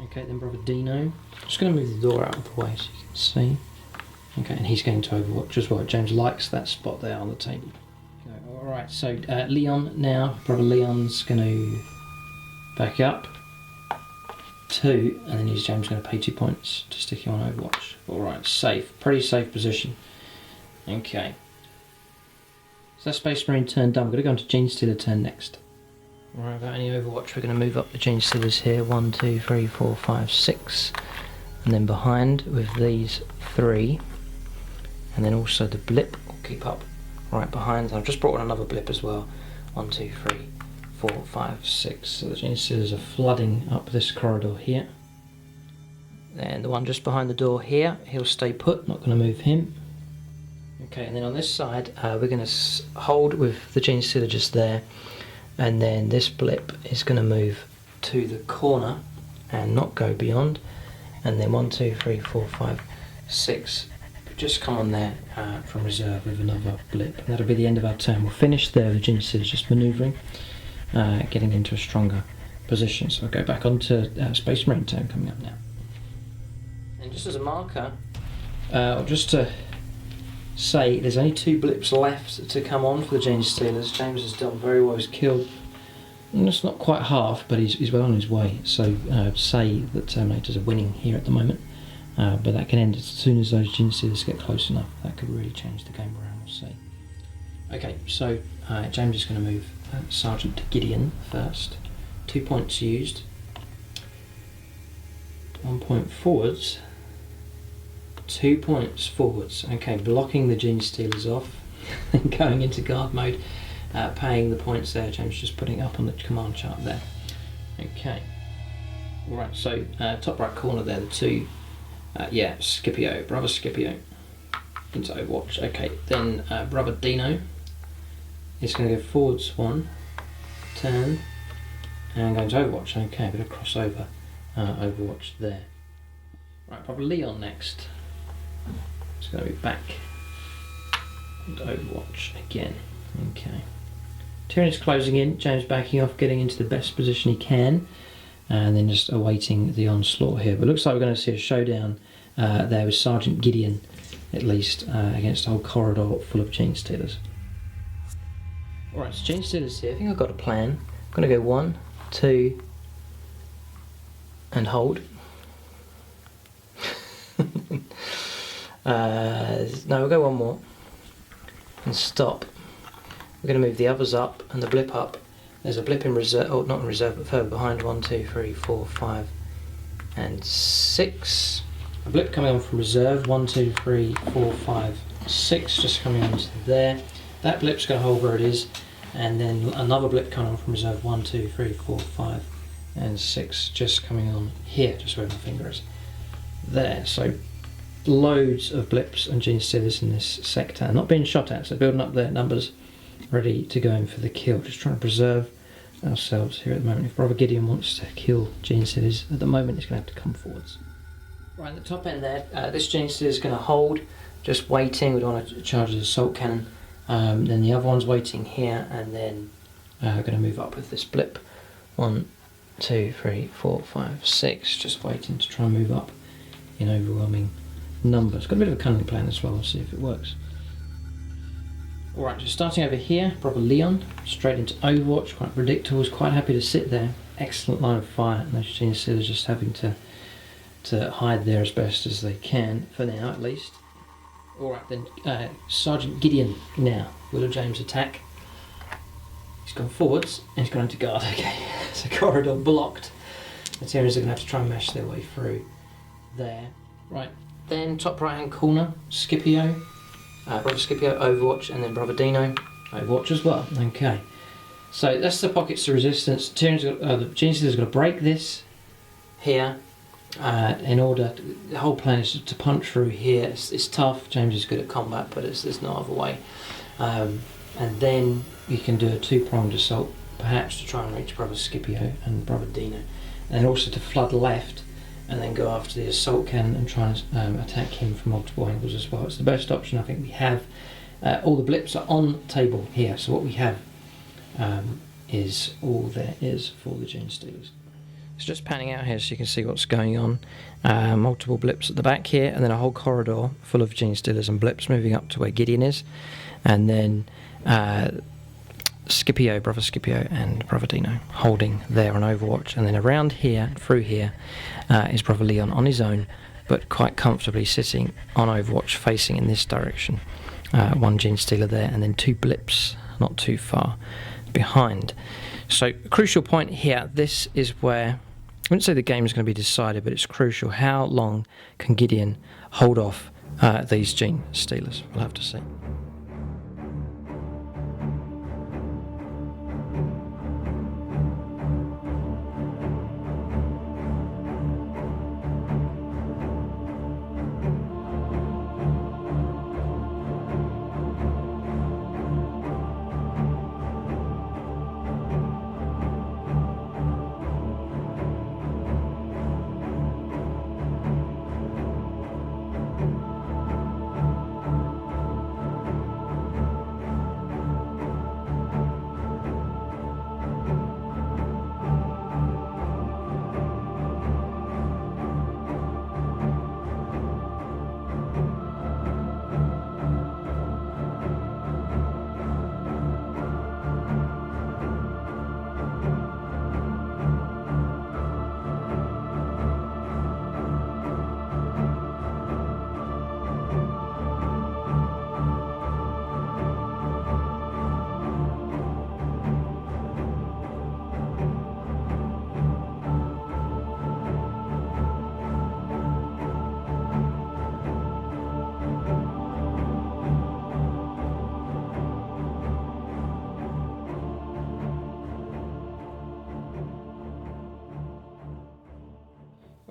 Okay, then Brother Dino. Just going to move the door out of the way so you can see. Okay, and he's going to Overwatch as well. James likes that spot there on the table. Okay, alright, so Leon now. Brother Leon's going to back up. 2, and then James going to pay 2 points to stick him on Overwatch. Alright, safe. Pretty safe position. Okay. So that's Space Marine turn done. We're going to go on to Genie Stealer turn next. Alright, without any Overwatch, we're going to move up the Genie Stealers here. 1, 2, 3, 4, 5, 6. And then behind with these 3. And then also the blip will keep up right behind. I've just brought on another blip as well. 1, 2, 3. 4, 5, 6. So the Genie Stealers are flooding up this corridor here. And the one just behind the door here, he'll stay put, not going to move him. Okay, and then on this side, we're going to hold with the Genie Stealer just there. And then this blip is going to move to the corner and not go beyond. And then 1, 2, 3, 4, 5, 6. Just come on there from reserve with another blip. And that'll be the end of our turn. We'll finish there, the Genie Stealer just manoeuvring. Getting into a stronger position. So I'll go back onto Space Marine turn coming up now. And just as a marker, or just to say there's only 2 blips left to come on for the Gene Stealers. James has done very well. He's killed, and it's not quite half, but he's well on his way. So say that Terminators are winning here at the moment, but that can end as soon as those Gene Stealers get close enough. That could really change the game around, we'll see. Okay, so James is going to move Sergeant Gideon first. 2 points used. 1 point forwards. 2 points forwards. Okay, blocking the Gene Stealers off and going into guard mode. Paying the points there. James just putting it up on the command chart there. Okay. Alright, so top right corner there, the 2. Yeah, Scipio, Brother Scipio into Overwatch. Okay, then Brother Dino is going to go forwards 1, turn, and go into Overwatch. Okay, a bit of crossover Overwatch there. Right, Brother Leon next. It's going to be back into Overwatch again. Okay. Tyrannus closing in, James backing off, getting into the best position he can, and then just awaiting the onslaught here. But it looks like we're going to see a showdown there with Sergeant Gideon, at least, against a whole corridor full of Gene Stealers. Alright, so Gene Stealers here. I think I've got a plan. I'm going to go 1, 2, and hold. No, we'll go 1 more and stop. We're going to move the others up and the blip up. There's a blip in reserve, oh, not in reserve, but further behind. 1, 2, 3, 4, 5, and 6. A blip coming on from reserve. 1, 2, 3, 4, 5, 6, just coming on to there. That blip's going to hold where it is, and then another blip coming on from reserve. 1, 2, 3, 4, 5, and 6, just coming on here, just where my finger is. There. So loads of blips and Gene Stealers in this sector, not being shot at, so building up their numbers, ready to go in for the kill. Just trying to preserve ourselves here at the moment. If Brother Gideon wants to kill Gene Stealers, at the moment he's going to have to come forwards. Right, at the top end there, this Gene Stealer is going to hold, just waiting. We don't want to charge his assault cannon. Then the other one's waiting here, and then going to move up with this blip. 1, 2, 3, 4, 5, 6, just waiting to try and move up in overwhelming numbers. Got a bit of a cunning plan as well, we'll see if it works. Alright, just starting over here, Brother Leon, straight into Overwatch, quite predictable, is quite happy to sit there. Excellent line of fire, and those Gene Stealers just having to hide there as best as they can, for now at least. Alright then, Sergeant Gideon now. Will James attack? He's gone forwards, and he's gone into guard, okay. So corridor blocked. The Tyrannus are going to have to try and mash their way through there. Right, then top right hand corner, Scipio. Brother Scipio, Overwatch, and then Brother Dino, Overwatch as well. Okay, so that's the pockets of resistance. The Gene Stealer's got to break this here in order. The whole plan is to punch through here. It's tough. James is good at combat, but there's no other way. And then you can do a 2-pronged assault, perhaps to try and reach Brother Scipio and Brother Dino, and also to flood left and then go after the assault cannon and try and attack him from multiple angles as well. It's the best option I think we have. All the blips are on the table here, so what we have is all there is for the Gene Stealers. It's just panning out here so you can see what's going on. Multiple blips at the back here, and then a whole corridor full of Gene Stealers and blips moving up to where Gideon is, and then Scipio, Brother Scipio and Brother Dino holding there on Overwatch, and then around here, through here, is Brother Leon on his own, but quite comfortably sitting on Overwatch facing in this direction. 1 Gene Stealer there, and then 2 blips not too far behind. So a crucial point here, this is where, I wouldn't say the game is going to be decided, but it's crucial. How long can Gideon hold off these Gene Stealers? We'll have to see.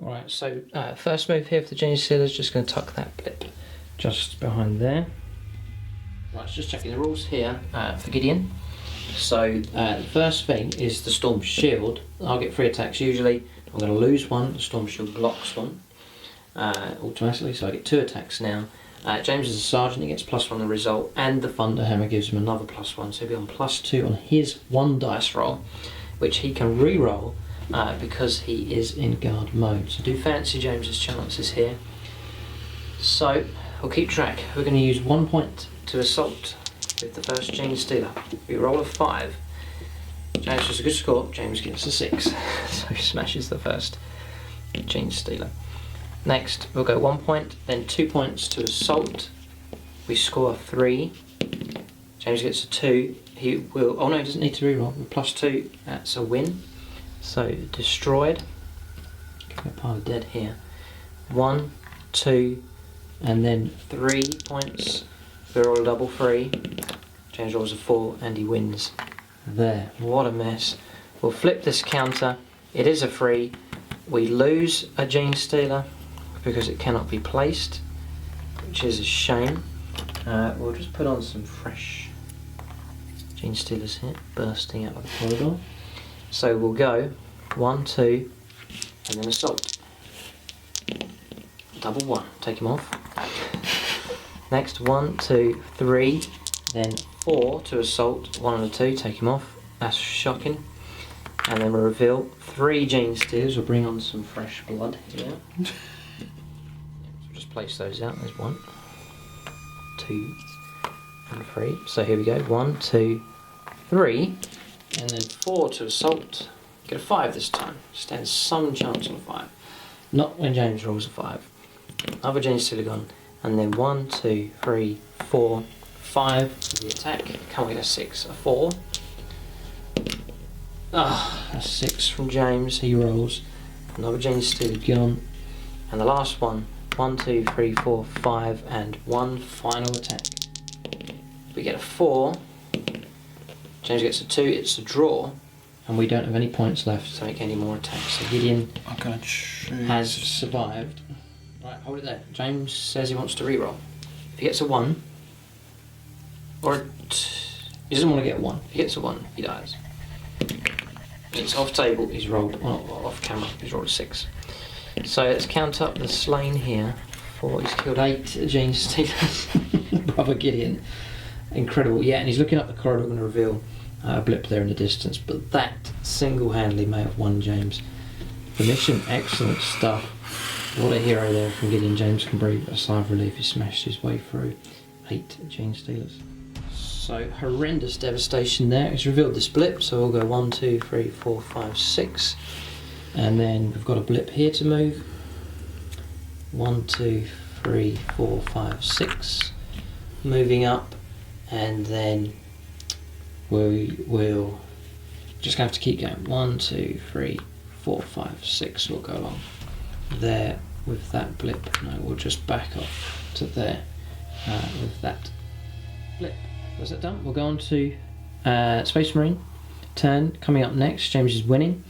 Right, so first move here for the Gene Stealer is just going to tuck that blip just behind there. Right, so just checking the rules here for Gideon. So the first thing is the Storm Shield. I'll get 3 attacks usually. I'm going to lose one. The Storm Shield blocks one automatically, so I get 2 attacks now. James is a sergeant, he gets +1 on the result, and the Thunder Hammer gives him another +1, so he'll be on +2 on his 1 dice roll, which he can re-roll because he is in guard mode. So do fancy James's chances here. So we'll keep track. We're going to use 1 point to assault with the first Gene Stealer. We roll a 5. James has a good score. James gets a 6, so he smashes the first Gene Stealer. Next, we'll go 1 point, then 2 points to assault. We score 3. James gets a 2. He will. Oh no, he doesn't need to reroll. With +2, that's a win. So destroyed. Got a pile of dead here. 1, 2, and then 3 points. We roll a double 3. James rolls a 4, and he wins. There. What a mess. We'll flip this counter. It is a 3. We lose a Gene Stealer because it cannot be placed, which is a shame. We'll just put on some fresh Gene Stealers here, bursting out of the corridor. So we'll go 1, 2, and then assault. Double 1, take him off. Next, 1, 2, 3, then 4 to assault, 1 and a 2, take him off. That's shocking. And then we'll reveal 3 Gene Stealers. We'll bring on some fresh blood here. So just place those out. There's 1, 2, and 3. So here we go. 1, 2, 3, and then 4 to assault. Get a 5 this time. Stands some chance on a 5. Not when James rolls a 5. Other Gene Stealer gone. And then 1, 2, 3, 4, 5 for the attack. Can't we get a 6? A 4. A 6 from James, he rolls. Another Gene Stealer gone. And the last one, 1, 2, 3, 4, 5, and 1 final attack. We get a 4. James gets a 2, it's a draw. And we don't have any points left to make any more attacks. So Gideon has survived. Right, hold it there. James says he wants to reroll. If he gets a 1, or he doesn't want to get a 1. If he gets a 1, he dies. It's off table, he's rolled, well, off camera, he's rolled a 6. So let's count up the slain here. He's killed 8 Gene Stealers. Brother Gideon. Incredible, yeah, and he's looking up the corridor, going to reveal a blip there in the distance, but that single-handedly may have won James the mission. Excellent stuff. What a hero there from Gideon. James can breathe a sigh of relief. He smashed his way through 8 Gene Stealers. So horrendous devastation there. It's revealed this blip, so we'll go 1, 2, 3, 4, 5, 6. And then we've got a blip here to move. 1, 2, 3, 4, 5, 6. Moving up, and then we will just have to keep going. 1, 2, 3, 4, 5, 6. We'll go along there with that blip. No, we'll just back off to there with that blip. That's that done. We'll go on to Space Marine turn. Coming up next, James is winning.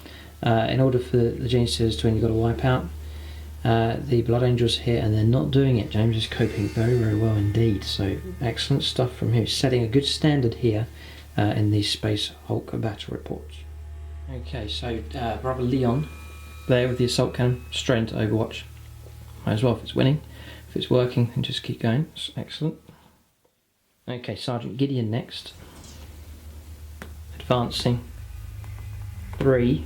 In order for the Gene Stealers to win, you've got to wipe out the Blood Angels here, and they're not doing it. James is coping very, very well indeed. So excellent stuff from him. Setting a good standard here in these Space Hulk battle reports. Okay, so Brother Leon there with the assault cannon, straight into Overwatch. Might as well if it's winning. If it's working, then just keep going. It's excellent. Okay, Sergeant Gideon next. Advancing. 3.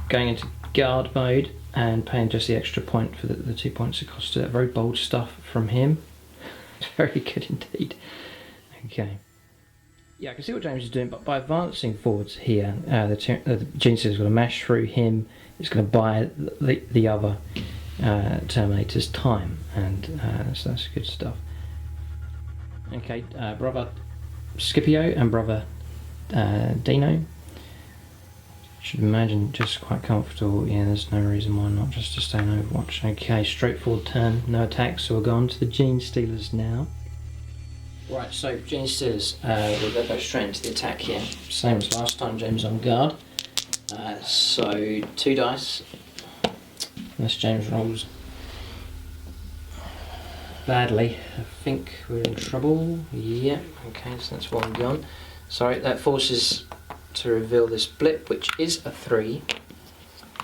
Going into guard mode and paying just the extra point for the 2 points it cost. Very bold stuff from him. Very good indeed. Okay. Yeah, I can see what James is doing, but by advancing forwards here, the Gene Stealer is going to mash through him. It's going to buy the other Terminator's time, and so that's good stuff. Okay, Brother Scipio and Brother Dino. Should imagine just quite comfortable. Yeah, there's no reason why not just to stay in Overwatch. Okay, straightforward turn, no attacks, so we'll go on to the Gene Stealers now. Right, so Gene Stealers, we'll go straight into the attack here. Same as last time, James on guard. So 2 dice, unless James rolls badly. I think we're in trouble. Yeah, okay, so that's one gone. Sorry, that forces to reveal this blip, which is a 3.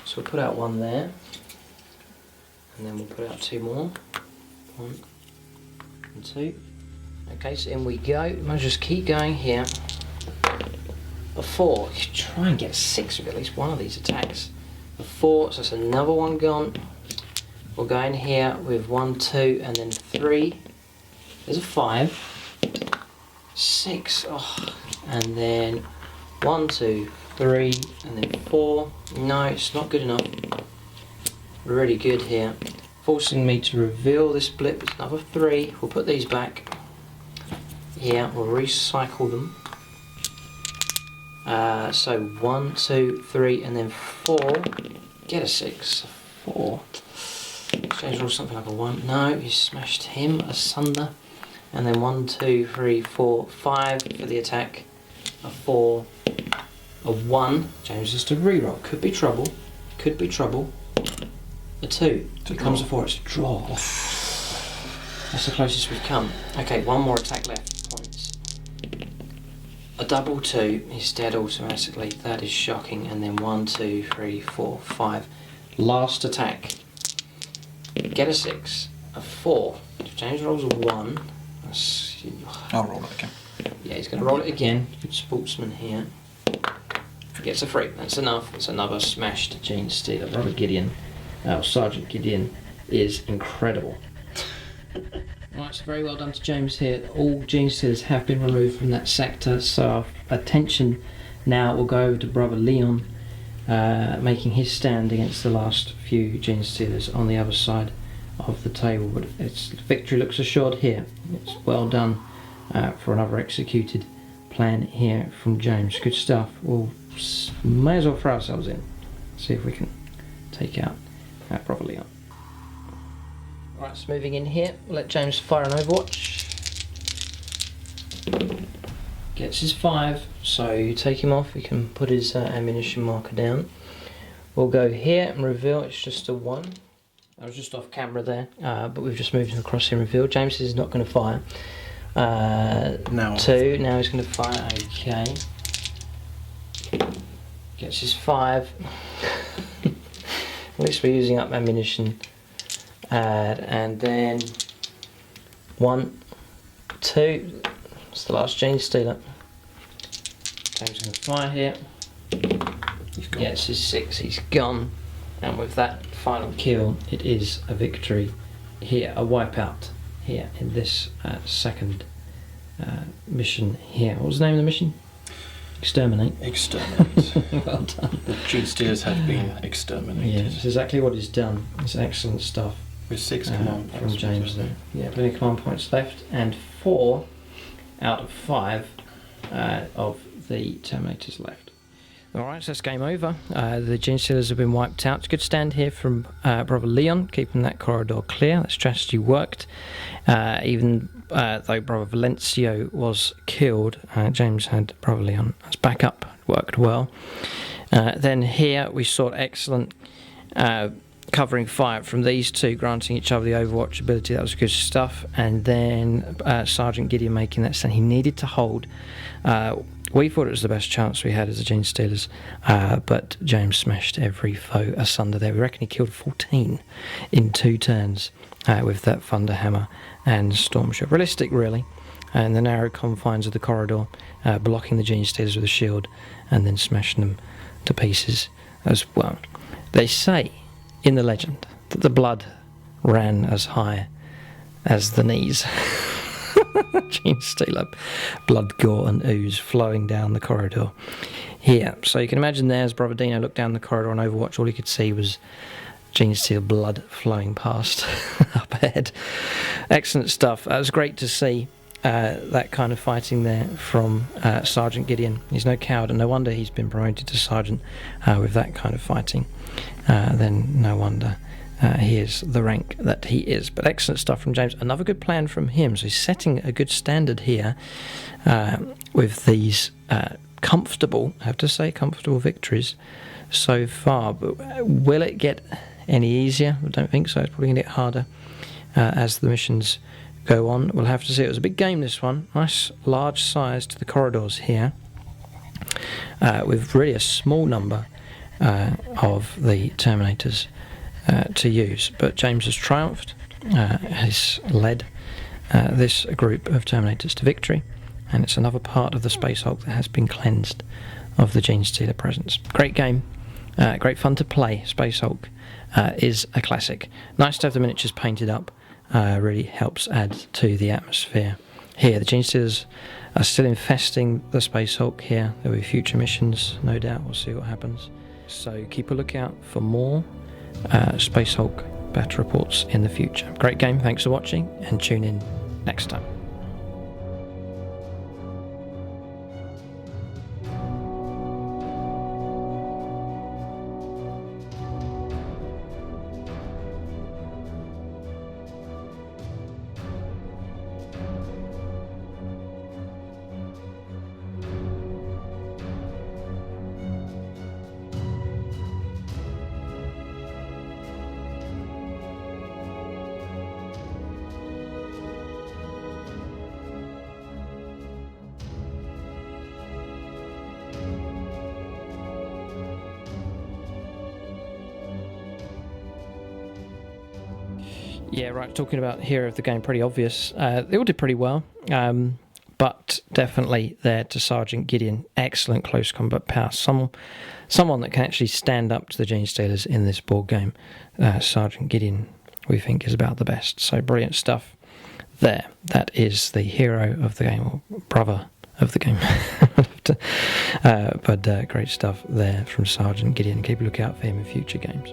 So we'll put out one there, and then we'll put out 2 more. 1 and 2. Okay, so in we go. Might just keep going here. A 4. You should try and get a 6 with at least one of these attacks. A 4, so that's another one gone. We'll go in here with 1, 2, and then 3. There's a 5. 6. Oh, and then 1, 2, 3, and then 4. No, it's not good enough. Really good here. Forcing me to reveal this blip. It's another 3. We'll put these back. Yeah, we'll recycle them. So 1, 2, 3, and then 4. Get a 6. 4. Exchange roll something like a 1. No, you smashed him asunder. And then 1, 2, 3, 4, 5 for the attack. A 4. A 1. James just a reroll. Could be trouble. Could be trouble. A 2. Becomes a 4. It's a draw. That's the closest we've come. Okay, one more attack left. Points. A double 2. He's dead automatically. That is shocking. And then 1, 2, 3, 4, 5. Last attack. Get a 6. A 4. If James rolls a 1. I'll roll it again. Yeah, he's going to roll it again. Good sportsman here. Gets a 3. That's enough. It's another smashed Gene Stealer. Robert Gideon, Sergeant Gideon, is incredible. Right, so very well done to James here. All Gene Stealers have been removed from that sector, so our attention now will go over to Brother Leon, making his stand against the last few Gene Stealers on the other side of the table. But its victory looks assured here. It's well done for another executed plan here from James. Good stuff. We'll may as well throw ourselves in, see if we can take out Brother Leon. Right, so moving in here, we'll let James fire an Overwatch. Gets his 5, so you take him off, you can put his ammunition marker down. We'll go here and reveal, it's just a 1. I was just off camera there, but we've just moved him across here and reveal. James is not going to fire. Now 2, now he's going to fire, okay. Gets his 5. At least we're using up ammunition. And then 1, 2. It's the last Gene Stealer. James is going to fire here. Gets his 6. He's gone. And with that final kill, it is a victory here, a wipeout here in this second mission here. What was the name of the mission? Exterminate. Exterminate. Well done. The Gene Stealers have been exterminated. Yeah, it's exactly what he's done. It's excellent stuff. With 6 command from points. James there. Yeah, plenty of command points left, and 4 out of 5 of the Terminators left. Alright, so that's game over. The Gene Stealers have been wiped out. It's a good stand here from Brother Leon, keeping that corridor clear. That strategy worked. Even though Brother Valencio was killed, James had Brother Leon as backup. Worked well. Then here we saw excellent covering fire from these two, granting each other the Overwatch ability. That was good stuff. And then Sergeant Gideon making that stand. He needed to hold. We thought it was the best chance we had as the Gene Stealers, but James smashed every foe asunder there. We reckon he killed 14 in 2 turns with that Thunder Hammer and Storm Shield. Realistic, really, in the narrow confines of the corridor, blocking the Gene Stealers with a shield and then smashing them to pieces as well. They say in the legend that the blood ran as high as the knees. Gene Stealer, blood, gore and ooze flowing down the corridor here. So you can imagine there, as Brother Dino looked down the corridor on Overwatch, all he could see was Gene Stealer blood flowing past up ahead. Excellent stuff. It was great to see that kind of fighting there from Sergeant Gideon. He's no coward, and no wonder he's been promoted to Sergeant with that kind of fighting. Then no wonder he is the rank that he is. But excellent stuff from James. Another good plan from him. So he's setting a good standard here with these comfortable, I have to say, comfortable victories so far. But will it get any easier. I don't think so. It's probably going to get harder as the missions go on. We'll have to see. It was a big game, this one. Nice large size to the corridors here, with really a small number of the Terminators to use. But James has triumphed, has led this group of Terminators to victory, and it's another part of the Space Hulk that has been cleansed of the Gene Stealer presence. Great game, great fun to play. Space Hulk is a classic. Nice to have the miniatures painted up. Really helps add to the atmosphere here. The Gene Stealers are still infesting the Space Hulk here. There will be future missions, no doubt. We'll see what happens. So keep a lookout for more Space Hulk battle reports in the future. Great game, thanks for watching, and tune in next time. Yeah, right, talking about hero of the game, pretty obvious. They all did pretty well, but definitely there to Sergeant Gideon. Excellent close combat power. Someone that can actually stand up to the Gene Stealers in this board game. Sergeant Gideon, we think, is about the best. So brilliant stuff there. That is the hero of the game, or brother of the game. But great stuff there from Sergeant Gideon. Keep a lookout for him in future games.